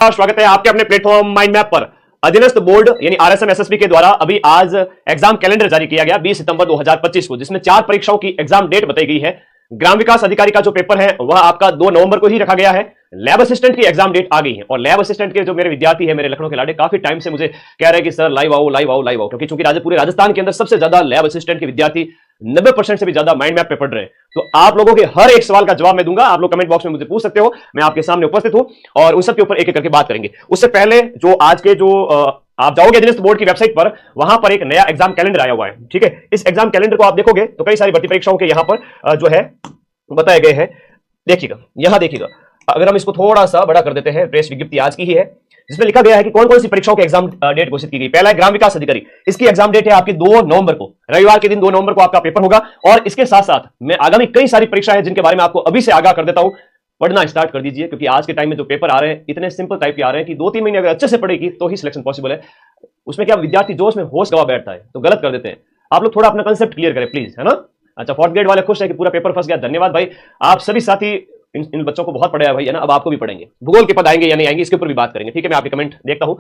स्वागत है आपके अपने प्लेटफॉर्म माइंड मैप पर। अधीनस्थ बोर्ड यानी आरएसएम एसएसबी के द्वारा अभी आज एग्जाम कैलेंडर जारी किया गया 20 सितंबर 2025 को, जिसमें 4 परीक्षाओं की एग्जाम डेट बताई गई है। ग्राम विकास अधिकारी का जो पेपर है वह आपका 2 नवंबर को ही रखा गया है। लैब असिस्टेंट की एग्जाम डेट आ गई है और लैब असिस्टेंट के जो मेरे विद्यार्थी है, मेरे लखनऊ के लाडे, काफी टाइम से मुझे कह रहे हैं कि सर लाइव आओ लाइव आओ लाइव आओ, क्योंकि चूंकि पूरे राजस्थान के अंदर सबसे ज्यादा लैब असिस्टेंट के विद्यार्थी 90% से भी ज्यादा माइंड मैप पे पढ़ रहे हैं। तो आप लोगों के हर एक सवाल का जवाब मैं दूंगा। आप लोग कमेंट बॉक्स में मुझे पूछ सकते हो, मैं आपके सामने उपस्थित हूं और उन सब के ऊपर एक एक करके बात करेंगे। उससे पहले जो आज के जो आप जाओगे अधीनस्थ बोर्ड की वेबसाइट पर, वहां पर एक नया एग्जाम कैलेंडर आया हुआ है। ठीक है, इस एग्जाम कैलेंडर को आप देखोगे तो कई सारी भर्ती परीक्षाओं के यहां पर जो है बताए गए हैं। देखिएगा, यहां देखिएगा, अगर हम इसको थोड़ा सा बड़ा कर देते हैं, प्रेस विज्ञप्ति आज की ही है जिसमें लिखा गया है कि कौन कौन सी परीक्षाओं की एग्जाम डेट घोषित की गई। पहला है ग्राम विकास अधिकारी, इसकी एग्जाम डेट है आपकी 2 नवंबर को, रविवार के दिन 2 नवंबर को आपका पेपर होगा। और इसके साथ साथ मैं आगामी कई सारी परीक्षा है जिनके बारे में आपको अभी से आगाह कर देता हूं। पढ़ना स्टार्ट कर दीजिए, क्योंकि आज के टाइम में जो पेपर आ रहे हैं इतने सिंपल टाइप के आ रहे हैं कि 2-3 महीने अगर अच्छे से पढ़ेगी तो ही सिलेक्शन पॉसिबल है। उसमें क्या विद्यार्थी जोश में होश गवा बैठता है तो गलत कर देते हैं। आप लोग थोड़ा अपना कंसेप्ट क्लियर करें प्लीज, है ना। अच्छा, 4th ग्रेड वाले खुश है कि पूरा पेपर फंस गया, धन्यवाद भाई। आप सभी साथी इन बच्चों को बहुत पढ़ाया भाई, है ना। अब आपको भी पढ़ेंगे, भूगोल के पद आएंगे या नहीं आएंगे इसके ऊपर भी बात करेंगे। ठीक है, मैं आपके कमेंट देखता हूं।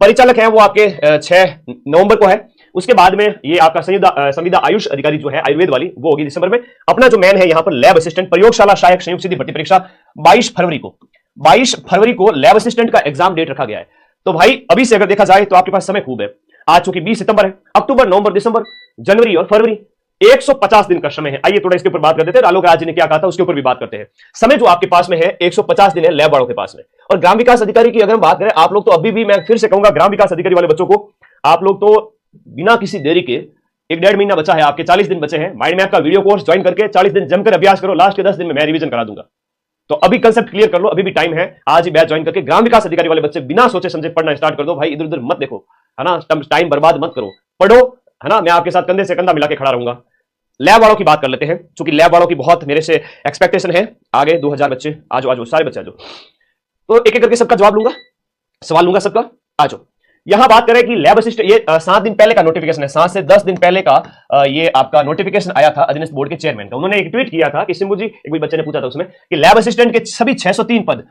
परिचालक है वो आपके 6 नवंबर को है। उसके बाद में ये आपका संविदा आयुष अधिकारी जो है आयुर्वेद वाली, वो होगी दिसंबर में। अपना जो मैन है यहाँ पर लैब असिस्टेंट प्रयोगशाला सहायक संयुक्त सीधी भर्ती परीक्षा 22 फरवरी को लैब असिस्टेंट का एग्जाम डेट रखा गया है। तो भाई अभी से अगर देखा जाए तो आपके पास समय खूब है। आज चूंकि 20 सितंबर है, अक्टूबर, नवंबर, दिसंबर, जनवरी और फरवरी 150 दिन का समय है। आइए थोड़ा इसके ऊपर बात करते हैं। आलोक राज जी ने क्या कहा था उसके ऊपर भी बात करते हैं। समय जो आपके पास में है 150 दिन है लैब वालों के पास में। और ग्राम विकास अधिकारी की अगर हम बात करें, आप लोग तो अभी भी, मैं फिर से कहूंगा ग्राम विकास अधिकारी वाले बच्चों को, आप लोग तो बिना किसी देरी के 1-1.5 महीना बचा है, आपके 40 दिन बचे हैं। माइंड मैप का वीडियो कोर्स ज्वाइन करके 40 दिन जमकर अभ्यास करो, लास्ट के 10 दिन में मैं रिवीजन करा दूंगा। तो अभी कंसेप्ट क्लियर कर लो, अभी भी टाइम है। आज ही बैच ज्वाइन करके ग्राम विकास अधिकारी वाले बच्चे बिना सोचे समझे पढ़ना स्टार्ट कर दो भाई। इधर उधर मत देखो, है ना, टाइम बर्बाद मत करो, पढ़ो, है ना। मैं आपके साथ कंधे से कंधा मिला के खड़ा रहूंगा। लैब वालों की बात कर लेते हैं, क्योंकि लैब वालों की बहुत मेरे से एक्सपेक्टेशन है। आगे 2000 बच्चे, आज सारे बच्चे आज। तो एक एक करके सबका जवाब लूंगा, सवाल लूंगा सबका। आज यहां बात करें कि लैब असिस्टेंट, ये 7 दिन पहले का नोटिफिकेशन है, 7 से 10 दिन पहले का ये आपका नोटिफिकेशन आया था अधीनस्थ बोर्ड के चेयरमैन का। उन्होंने एक ट्वीट किया था कि सिंबू जी, एक बच्चे ने पूछा था उसमें कि लैब असिस्टेंट के सभी 603 पद।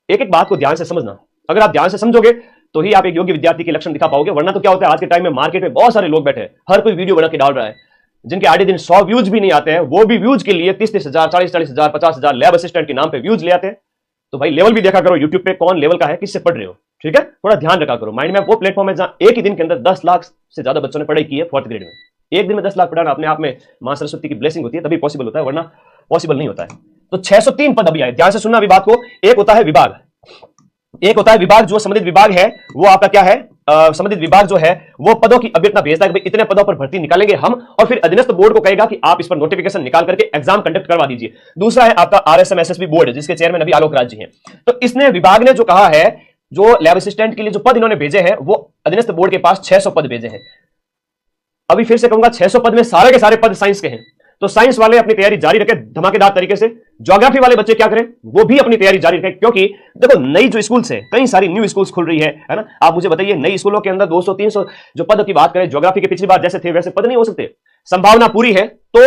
एक एक बात को ध्यान से समझना, अगर आप ध्यान से समझोगे तो ही आप एक योग्य विद्यार्थी के लक्षण दिखा पाओगे। वरना तो क्या होता है, आज के टाइम में मार्केट में बहुत सारे लोग बैठे हैं, हर कोई वीडियो बना के डाल रहा है, जिनके आधे दिन 100 व्यूज भी नहीं आते हैं, वो भी व्यूज के लिए 30-30 हजार, 40-40 हजार, 50 हजार लैब असिस्टेंट के नाम पे व्यूज ले आते हैं। तो भाई लेवल भी देखा करो यूट्यूब पे, कौन लेवल का है, किससे पढ़ रहे हो। ठीक है, थोड़ा ध्यान रखा करो। माइंड मैप वो प्लेटफॉर्म है जहां एक ही दिन के अंदर 10 लाख से ज्यादा बच्चों ने पढ़ाई की है 4th ग्रेड में। एक दिन में 10 लाख पढ़ाना अपने आप में मां सरस्वती की ब्लेसिंग होती है, तभी पॉसिबल होता है, वरना पॉसिबल नहीं होता है। तो 603 पद अभी आए, ध्यान से सुनना अभी बात को। एक होता है विभाग, एक होता है विभाग, जो संबंधित विभाग है वो आपका क्या है, संबंधित विभाग जो है वो पदों की अभ्यर्थना भेजता है कि भाई इतने पदों पर भर्ती निकालेंगे हम, और फिर अधीनस्थ बोर्ड को कहेगा कि आप इस पर नोटिफिकेशन निकाल करके एग्जाम कंडक्ट करवा दीजिए। दूसरा है आपका आरएसएम एसएसबी बोर्ड, जिसके चेयरमैन अभी आलोक राज जी हैं। तो इसने, विभाग ने जो कहा है, जो लैब असिस्टेंट के लिए जो पद इन्होंने भेजे हैं वो अधीनस्थ बोर्ड के पास 600 पद भेजे हैं। अभी फिर से कहूंगा 600 पद में सारे के सारे पद साइंस के हैं। तो साइंस वाले अपनी तैयारी जारी रखें धमाकेदार तरीके से। ज्योग्राफी वाले बच्चे क्या करें, वो भी अपनी तैयारी जारी रखें, क्योंकि देखो नई जो स्कूल्स है, कई सारी न्यू स्कूल्स खुल रही है ना। आप मुझे बताइए, नई स्कूलों के अंदर 200-300 जो पद की बात करें, ज्योग्राफी के पिछली बार जैसे थे वैसे पद नहीं हो सकते, संभावना पूरी है। तो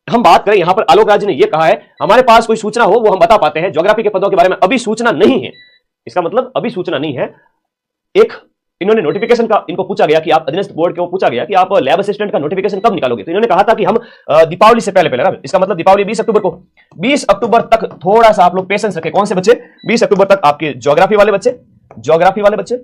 हम बात करें, यहां पर आलोक राज ने यह कहा है हमारे पास कोई सूचना हो वो हम बता पाते हैं, ज्योग्राफी के पदों के बारे में अभी सूचना नहीं है। इसका मतलब अभी सूचना नहीं है। एक इन्होंने नोटिफिकेशन का, इनको पूछा गया कि आप अधीनस्थ बोर्ड को पूछा गया कि आप लैब असिस्टेंट का नोटिफिकेशन कब निकालोगे, तो इन्होंने कहा था कि हम दीपावली से पहले ना। इसका मतलब दीपावली 20 अक्टूबर को, 20 अक्टूबर तक थोड़ा सा आप लोग पेशेंस रखें। कौन से बच्चे, 20 अक्टूबर तक आपके ज्योग्राफी वाले बच्चे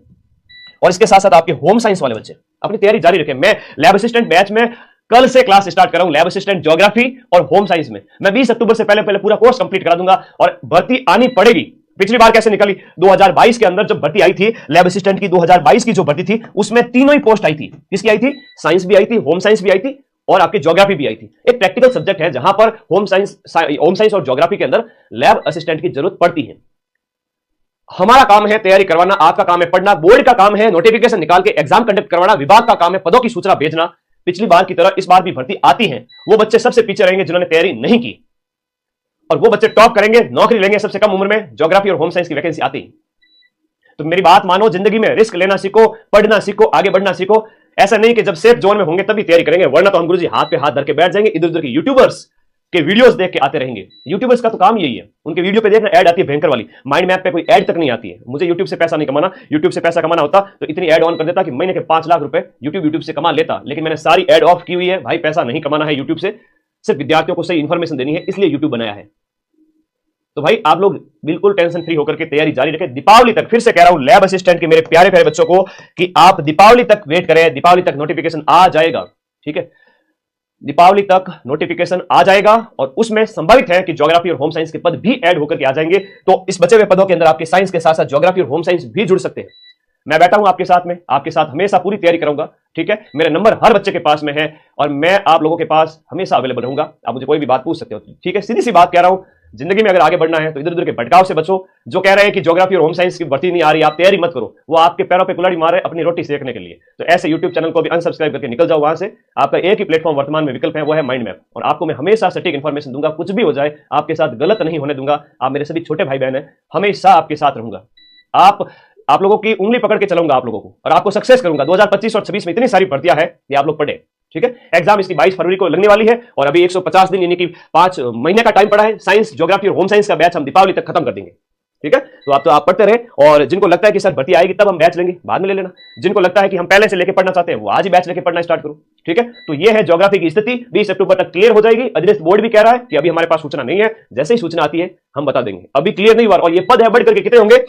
और इसके साथ साथ आपके होम साइंस वाले बच्चे अपनी तैयारी जारी रखें। मैं लैब असिस्टेंट बैच में कल से क्लास स्टार्ट कर रहा हूं, लैब असिस्टेंट ज्योग्राफी और होम साइंस में। मैं 20 अक्टूबर से पहले पूरा कोर्स कंप्लीट करा दूंगा और भर्ती आनी पड़ेगी। पिछली बार कैसे निकली, 2022 के अंदर जब भर्ती आई थी लैब असिस्टेंट की, 2022 की जो भर्ती थी उसमें तीनों ही पोस्ट आई थी। किसकी आई थी, साइंस भी आई थी, होम साइंस भी आई थी और आपकी ज्योग्राफी भी आई थी। एक प्रैक्टिकल सब्जेक्ट है जहां पर होम साइंस और ज्योग्राफी के अंदर लैब असिस्टेंट की जरूरत पड़ती है। हमारा काम है तैयारी करवाना, आपका काम है पढ़ना, बोर्ड का काम है नोटिफिकेशन निकाल के एग्जाम कंडक्ट करवाना, विभाग का काम है पदों की सूचना भेजना। पिछली बार की तरह इस बार भी भर्ती आती है, वो बच्चे सबसे पीछे रहेंगे जिन्होंने तैयारी नहीं की, और वो बच्चे टॉप करेंगे, नौकरी लेंगे सबसे कम उम्र में। ज्योग्राफी और होम साइंस की वैकेंसी आती है। तो मेरी बात मानो, जिंदगी में रिस्क लेना सीखो, पढ़ना सीखो, आगे बढ़ना सीखो। ऐसा नहीं कि जब सेफ जोन में होंगे तभी तैयारी करेंगे, वरना तो हम गुरुजी हाथ पे हाथ धर के बैठ जाएंगे। इधर उधर के यूट्यूबर्स के वीडियोस देख के आते रहेंगे। यूट्यूबर्स का तो काम यही है, उनके वीडियो पे देखना ऐड आती है भयंकर वाली, माइंड मैप पे कोई ऐड तक नहीं आती है। मुझे यूट्यूब से पैसा नहीं कमाना, यूट्यूब से पैसा कमाना होता तो इतनी ऐड ऑन कर देता कि महीने के 5 लाख रुपए यूट्यूब से कमा लेता, लेकिन मैंने सारी ऐड ऑफ की हुई है। भाई पैसा नहीं कमाना है यूट्यूब से, सिर्फ विद्यार्थियों को सही इंफॉर्मेशन देनी है, इसलिए यूट्यूब बनाया है। तो भाई आप लोग बिल्कुल टेंशन फ्री होकर के तैयारी जारी रखें। दीपावली तक, फिर से कह रहा हूं लैब असिस्टेंट के मेरे प्यारे प्यारे बच्चों को, कि आप दीपावली तक वेट करें, दीपावली तक नोटिफिकेशन आ जाएगा। ठीक है, दीपावली तक नोटिफिकेशन आ जाएगा और उसमें संभावित है कि ज्योग्राफी और होम साइंस के पद भी ऐड होकर के आ जाएंगे। तो इस बचे हुए पदों के अंदर आपके साइंस के साथ साथ ज्योग्राफी और होम साइंस भी जुड़ सकते हैं। मैं बैठा हूं आपके साथ में, आपके साथ हमेशा पूरी तैयारी करूंगा। ठीक है, मेरे नंबर हर बच्चे के पास में है और मैं आप लोगों के पास हमेशा अवेलेबल रहूंगा। आप मुझे कोई भी बात पूछ सकते हो। ठीक है, सीधी सी बात कह रहा हूं, जिंदगी में अगर आगे बढ़ना है तो इधर उधर के भटकाव से बचो। जो कह रहे हैं कि ज्योग्राफी और होम साइंस की भर्ती नहीं आ रही, आप तैयारी मत करो, वो आपके पैरों पे कुल्हाड़ी मार रहे अपनी रोटी सेकने के लिए। तो ऐसे यूट्यूब चैनल को भी अनसब्सक्राइब करके निकल जाओ वहां से। आपका एक ही प्लेटफॉर्म वर्तमान में विकल्प है, वो है माइंड मैप, और आपको मैं हमेशा सटीक इन्फॉर्मेशन दूंगा। कुछ भी हो जाए आपके साथ गलत नहीं होने दूंगा। आप मेरे सभी छोटे भाई बहन हैं, हमेशा आपके साथ रहूंगा। आप लोगों की उंगली पकड़ के चलूंगा आप लोगों को, और आपको सक्सेस करूंगा। 2025 और 26 में इतनी सारी भर्तियां है कि आप लोग पढ़े। ठीक है, एग्जाम इसकी 22 फरवरी को लगने वाली है और अभी 150 दिन यानी कि 5 महीने का टाइम पड़ा है। साइंस, ज्योग्राफी और होम साइंस का बैच हम दीपावली तक खत्म कर देंगे। ठीक है, तो आप पढ़ते रहे, और जिनको लगता है कि सर भर्ती आएगी तब हम बैच लेंगे, बाद में ले लेना। जिनको लगता है कि हम पहले से लेके पढ़ना चाहते हैं, वो आज ही बैच लेके पढ़ना स्टार्ट करो। ठीक है, तो ये है ज्योग्राफी की स्थिति, 20 अक्टूबर तक क्लियर हो जाएगी। अधीनस्थ बोर्ड भी कह रहा है कि अभी हमारे पास सूचना नहीं है, जैसे ही सूचना आती है हम बता देंगे। अभी क्लियर नहीं हुआ, और ये पद है बढ़ करके कितने होंगे,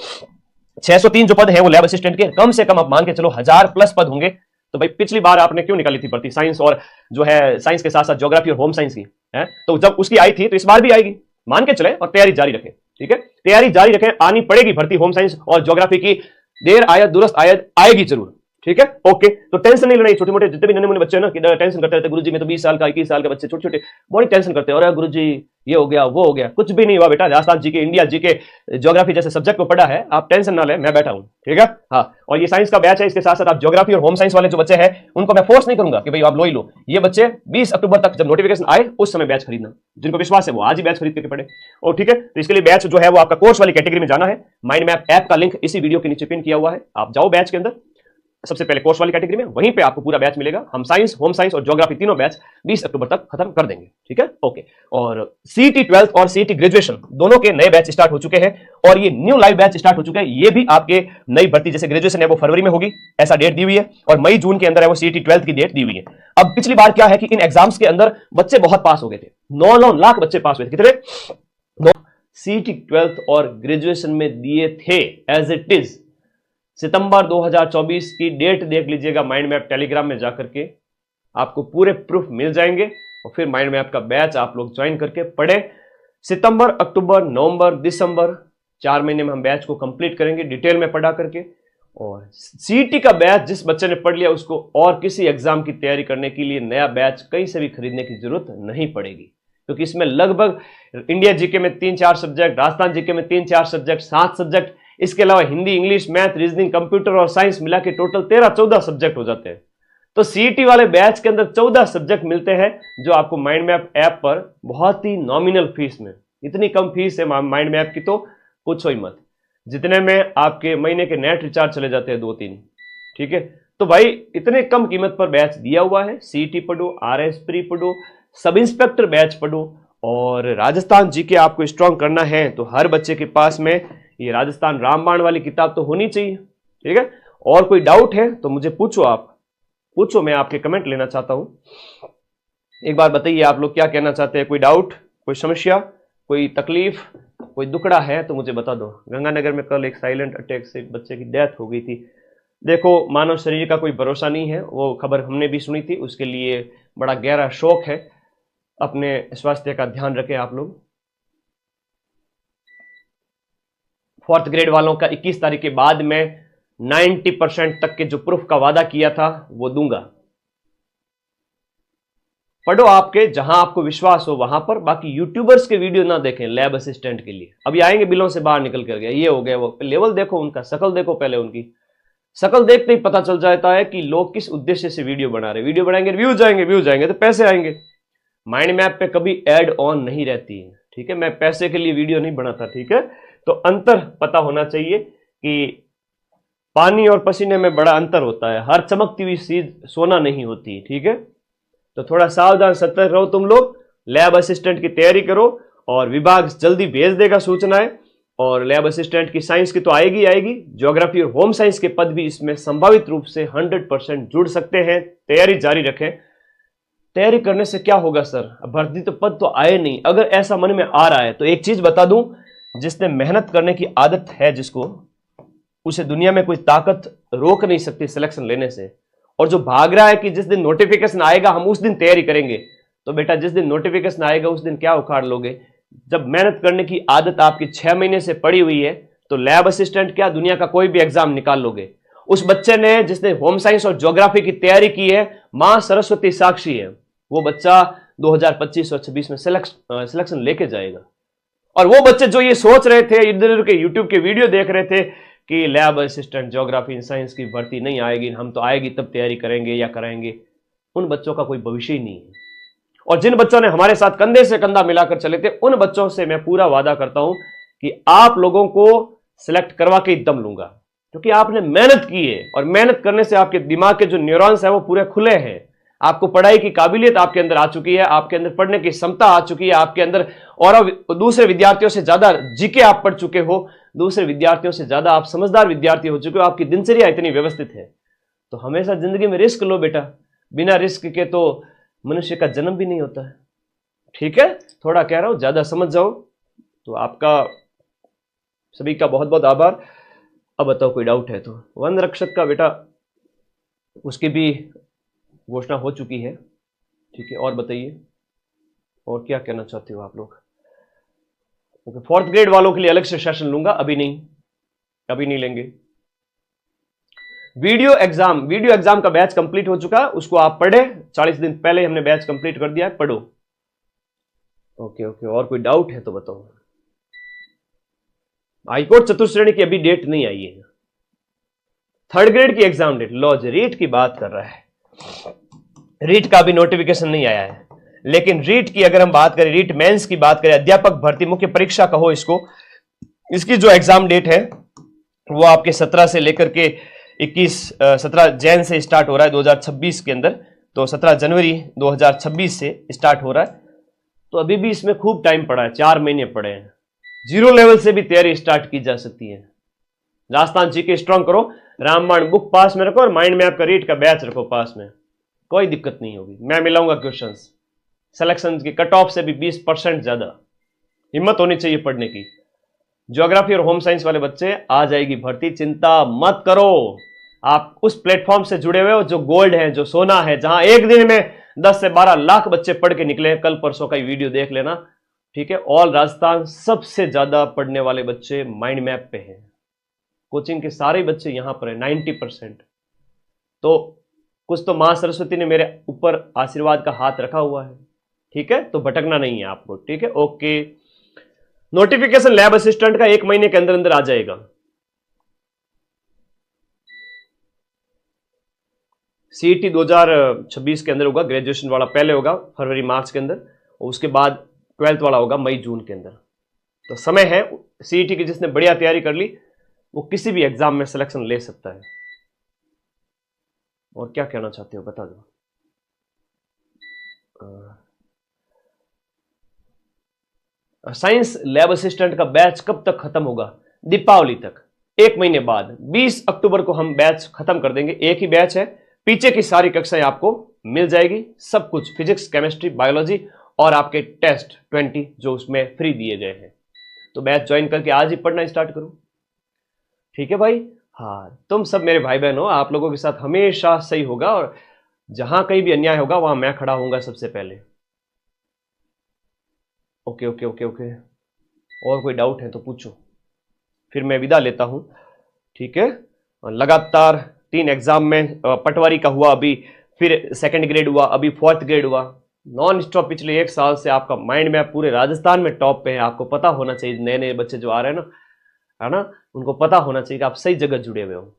603 जो पद है वो लैब असिस्टेंट के, कम से कम आप मान के चलो 1000 प्लस पद होंगे। तो भाई पिछली बार आपने क्यों निकाली थी भर्ती साइंस, और जो है साइंस के साथ साथ ज्योग्राफी और होम साइंस की है, तो जब उसकी आई थी तो इस बार भी आएगी। मान के चले और तैयारी जारी रखें। ठीक है, तैयारी जारी रखें, आनी पड़ेगी भर्ती होम साइंस और ज्योग्राफी की, देर आयत दुरुस्त आयत आएगी जरूर। ठीक है, ओके, तो टेंशन नहीं लेना। छोटे मोटे जितने भी नन्हे मुन्ने बच्चे हैं ना, कि टेंशन करते रहते गुरुजी, मैं तो 20 साल का 21 साल के बच्चे छोटे छोटे बड़ी टेंशन करते हैं, और गुरुजी ये हो गया वो हो गया। कुछ भी नहीं हुआ बेटा, राजस्थान जी के, इंडिया जी के, ज्योग्राफी जैसे सब्जेक्ट को पढ़ा है, आप टेंशन ना ले, मैं बैठा हूं। ठीक है, हाँ, और ये साइंस का बैच है, इसके साथ साथ आप ज्योग्राफी और होम साइंस वाले जो बच्चे हैं उनको मैं फोर्स नहीं करूंगा कि भाई आप लो ही लो। ये बच्चे 20 अक्टूबर तक जब नोटिफिकेशन आए उस समय बैच खरीदना, जिनको विश्वास है वो आज ही बैच खरीद करके पढ़े। और ठीक है, तो इसके लिए बैच जो है वो आपका कोर्स वाली कैटेगरी में जाना है। माइंड मैप ऐप का लिंक इसी वीडियो के नीचे पिन किया हुआ है, आप जाओ बैच के अंदर, सबसे पहले कोर्स वाली कैटेगरी में, वहीं पे आपको पूरा बैच मिलेगा। हम साइंस, होम साइंस और ज्योग्राफी तीनों बैच 20 अक्टूबर तक खत्म कर देंगे। ठीक है, ओके। और सीईटी 12th और सीईटी ग्रेजुएशन दोनों के नए बैच स्टार्ट हो चुके हैं, और ये न्यू लाइव बैच स्टार्ट हो चुके हैं। ये भी आपके नई भर्ती, जैसे ग्रेजुएशन है वो फरवरी में होगी, ऐसा डेट दी हुई है, और मई जून के अंदर है वो सीईटी 12th की डेट दी हुई है। अब पिछली बार क्या है कि इन एग्जाम्स के अंदर बच्चे बहुत पास हो गए थे, 9 लाख बच्चे पास हुए थे। कितने सीईटी 12th और ग्रेजुएशन में दिए थे एज इट इज। सितंबर 2024 की डेट देख लीजिएगा माइंड मैप टेलीग्राम में जाकर के, आपको पूरे प्रूफ मिल जाएंगे, और फिर माइंड मैप का बैच आप लोग ज्वाइन करके पढ़े। सितंबर, अक्टूबर, नवंबर, दिसंबर, 4 महीने में हम बैच को कंप्लीट करेंगे डिटेल में पढ़ा करके। और सीईटी का बैच जिस बच्चे ने पढ़ लिया उसको और किसी एग्जाम की तैयारी करने के लिए नया बैच कहीं से भी खरीदने की जरूरत नहीं पड़ेगी, क्योंकि इसमें लगभग इंडिया जीके में 3-4 सब्जेक्ट, राजस्थान जीके में 3-4 सब्जेक्ट, 7 सब्जेक्ट, इसके अलावा Hindi, English, math, reasoning, computer और साइंस मिला के टोटल 13-14 सब्जेक्ट हो जाते हैं। तो सीईटी वाले बैच के अंदर 14 सब्जेक्ट मिलते हैं, जो आपको माइंड मैप ऐप पर बहुत ही नॉमिनल फीस में, इतनी कम फीस है माइंड मैप की तो पूछो ही मत, जितने में आपके महीने के नेट रिचार्ज चले जाते हैं 2-3। ठीक है, तो भाई इतने कम कीमत पर बैच दिया हुआ है। सीईटी पढ़ो, आरएस प्री पढ़ो, सब इंस्पेक्टर बैच पढ़ो, और राजस्थान जीके आपको स्ट्रॉन्ग करना है तो हर बच्चे के पास में ये राजस्थान रामबाण वाली किताब तो होनी चाहिए। ठीक है, और कोई डाउट है तो मुझे पूछो, आप पूछो, मैं आपके कमेंट लेना चाहता हूं। एक बार बताइए आप लोग क्या कहना चाहते हैं, कोई डाउट, कोई समस्या, कोई तकलीफ, कोई दुखड़ा है तो मुझे बता दो। गंगानगर में कल एक साइलेंट अटैक से बच्चे की डेथ हो गई थी। देखो, मानव शरीर का कोई भरोसा नहीं है, वो खबर हमने भी सुनी थी, उसके लिए बड़ा गहरा शोक है। अपने स्वास्थ्य का ध्यान रखें आप लोग। 4th ग्रेड वालों का 21 तारीख के बाद में 90% तक के जो प्रूफ का वादा किया था वो दूंगा। पढ़ो आपके जहां आपको विश्वास हो वहां पर, बाकी यूट्यूबर्स के वीडियो ना देखें लैब असिस्टेंट के लिए। अभी आएंगे बिलों से बाहर निकल कर गया, ये हो गया वो, लेवल देखो उनका, शकल देखो पहले, उनकी शकल देखते ही पता चल जाता है कि लोग किस उद्देश्य से वीडियो बना रहे। वीडियो बनाएंगे, व्यूज आएंगे तो पैसे आएंगे। माइंड मैप पे कभी एड ऑन नहीं रहती है। ठीक है, मैं पैसे के लिए वीडियो नहीं बनाता। ठीक है, तो अंतर पता होना चाहिए कि पानी और पसीने में बड़ा अंतर होता है, हर चमकती हुई चीज सोना नहीं होती। ठीक है, तो थोड़ा सावधान सतर्क रहो तुम लोग, लैब असिस्टेंट की तैयारी करो और विभाग जल्दी भेज देगा सूचनाएं। और लैब असिस्टेंट की साइंस की तो आएगी आएगी, ज्योग्राफी और होम साइंस के पद भी इसमें संभावित रूप से 100% जुड़ सकते हैं। तैयारी जारी रखें। तैयारी करने से क्या होगा सर, भर्ती तो पद तो आए नहीं। अगर ऐसा मन में आ रहा है तो एक चीज बता दूं, जिसने मेहनत करने की आदत है जिसको, उसे दुनिया में कोई ताकत रोक नहीं सकती सिलेक्शन लेने से। और जो भाग रहा है कि जिस दिन नोटिफिकेशन आएगा हम उस दिन तैयारी करेंगे, तो बेटा जिस दिन नोटिफिकेशन आएगा उस दिन क्या उखाड़ लोगे। जब मेहनत करने की आदत आपकी 6 महीने से पड़ी हुई है तो लैब असिस्टेंट क्या दुनिया का कोई भी एग्जाम निकाल लोगे। उस बच्चे ने जिसने होम साइंस और ज्योग्राफी की तैयारी की है, मां सरस्वती साक्षी है, वो बच्चा 2025 और 26 में सिलेक्शन लेके जाएगा। और वो बच्चे जो ये सोच रहे थे, इधर उधर के यूट्यूब के वीडियो देख रहे थे कि लैब असिस्टेंट ज्योग्राफी साइंस की भर्ती नहीं आएगी, हम तो आएगी तब तैयारी करेंगे या कराएंगे, उन बच्चों का कोई भविष्य ही नहीं है। और जिन बच्चों ने हमारे साथ कंधे से कंधा मिलाकर चले थे, उन बच्चों से मैं पूरा वादा करता हूं कि आप लोगों को सिलेक्ट करवा के ही दम लूंगा, क्योंकि आपने मेहनत की है। और मेहनत करने से आपके दिमाग के जो न्यूरॉन्स है वो पूरे खुले हैं। आपको पढ़ाई की काबिलियत आपके अंदर आ चुकी है, आपके अंदर पढ़ने की क्षमता आ चुकी है, आपके अंदर और दूसरे विद्यार्थियों से ज्यादा जीके आप पढ़ चुके हो, दूसरे विद्यार्थियों से ज्यादा आप समझदार विद्यार्थी हो चुके हो, आपकी दिनचर्या इतनी व्यवस्थित है। तो हमेशा जिंदगी में रिस्क लो बेटा, बिना रिस्क के तो मनुष्य का जन्म भी नहीं होता है। ठीक है, थोड़ा कह रहा हूं, ज्यादा समझ जाओ। तो आपका सभी का बहुत बहुत आभार। अब बताओ कोई डाउट है तो। वन रक्षक का बेटा उसकी भी घोषणा हो चुकी है। ठीक है, और बताइए और क्या कहना चाहते हो आप लोग। ओके, 4th ग्रेड वालों के लिए अलग से सेशन लूंगा, अभी नहीं लेंगे। वीडियो एग्जाम का बैच कंप्लीट हो चुका, उसको आप पढ़े, 40 दिन पहले हमने बैच कंप्लीट कर दिया है, पढ़ो। ओके, और कोई डाउट है तो बताओ। हाईकोर्ट चतुर्श्रेणी की अभी डेट नहीं आई है। 3rd ग्रेड की एग्जाम डेट, लो जी, रीट की बात कर रहा है। रीट का भी नोटिफिकेशन नहीं आया है, लेकिन रीट की अगर हम बात करें, रीट मेंस की बात करें, अध्यापक भर्ती मुख्य परीक्षा कहो इसको, इसकी जो एग्जाम डेट है वो आपके 17 से लेकर के 17 जैन से स्टार्ट हो रहा है 2026 के अंदर। तो 17 जनवरी 2026 से स्टार्ट हो रहा है। तो अभी भी इसमें खूब टाइम पड़ा है, 4 महीने पड़े हैं। 0 लेवल से भी तैयारी स्टार्ट की जा सकती है। राजस्थान जीके स्ट्रांग करो, रामबाण बुक पास में रखो और माइंड मैप का रीट का बैच रखो पास में, कोई दिक्कत नहीं होगी। मैं मिलाऊंगा क्वेश्चंस, सिलेक्शन की कट ऑफ से भी 20% ज्यादा। हिम्मत होनी चाहिए पढ़ने की। ज्योग्राफी और होम साइंस वाले बच्चे, आ जाएगी भर्ती, चिंता मत करो। आप उस प्लेटफॉर्म से जुड़े हुए हो जो गोल्ड है, जो सोना है, जहां एक दिन में 10 से 12 लाख बच्चे पढ़ के निकले। कल परसों का वीडियो देख लेना। ठीक है, ऑल राजस्थान सबसे ज्यादा पढ़ने वाले बच्चे माइंड मैप पे हैं। कोचिंग के सारे बच्चे यहां पर है, 90%। तो कुछ तो मां सरस्वती ने मेरे ऊपर आशीर्वाद का हाथ रखा हुआ है। ठीक है, तो भटकना नहीं है आपको। ठीक है, ओके। नोटिफिकेशन लैब असिस्टेंट का 1 महीने के अंदर अंदर आ जाएगा। सीईटी 2026 के अंदर होगा, ग्रेजुएशन वाला पहले होगा फरवरी मार्च के अंदर, और उसके बाद 12th वाला होगा मई जून के अंदर। तो समय है। सीईटी की जिसने बढ़िया तैयारी कर ली वो किसी भी एग्जाम में सिलेक्शन ले सकता है। और क्या कहना चाहते हो बता दो। साइंस लैब असिस्टेंट का बैच कब तक खत्म होगा? दीपावली तक, 1 महीने बाद 20 अक्टूबर को हम बैच खत्म कर देंगे। एक ही बैच है, पीछे की सारी कक्षाएं आपको मिल जाएगी, सब कुछ, फिजिक्स, केमिस्ट्री, बायोलॉजी और आपके टेस्ट 20 जो उसमें फ्री दिए गए हैं। तो बैच ज्वाइन करके आज ही पढ़ना स्टार्ट करो। ठीक है भाई। हाँ, तुम सब मेरे भाई बहन हो, आप लोगों के साथ हमेशा सही होगा, और जहां कहीं भी अन्याय होगा वहां मैं खड़ा होऊंगा सबसे पहले। ओके ओके ओके ओके, और कोई डाउट है तो पूछो, फिर मैं विदा लेता हूं। ठीक है, लगातार 3 एग्जाम में पटवारी का हुआ, अभी फिर 2nd ग्रेड हुआ, अभी 4th ग्रेड हुआ, नॉन स्टॉप पिछले 1 साल से आपका माइंड मैप पूरे राजस्थान में टॉप पे है। आपको पता होना चाहिए, नए नए बच्चे जो आ रहे हैं ना, है ना, उनको पता होना चाहिए कि आप सही जगह जुड़े हुए हो।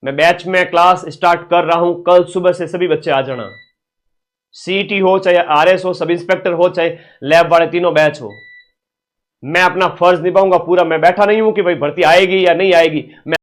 मैं बैच में क्लास स्टार्ट कर रहा हूं, कल सुबह से सभी बच्चे आ जाना। सीईटी हो, चाहे आरएस हो, सब इंस्पेक्टर हो, चाहे लैब वाले, तीनों बैच हो। मैं अपना फर्ज निभाऊंगा पूरा। मैं बैठा नहीं हूं कि भाई भर्ती आएगी या नहीं आएगी। मैं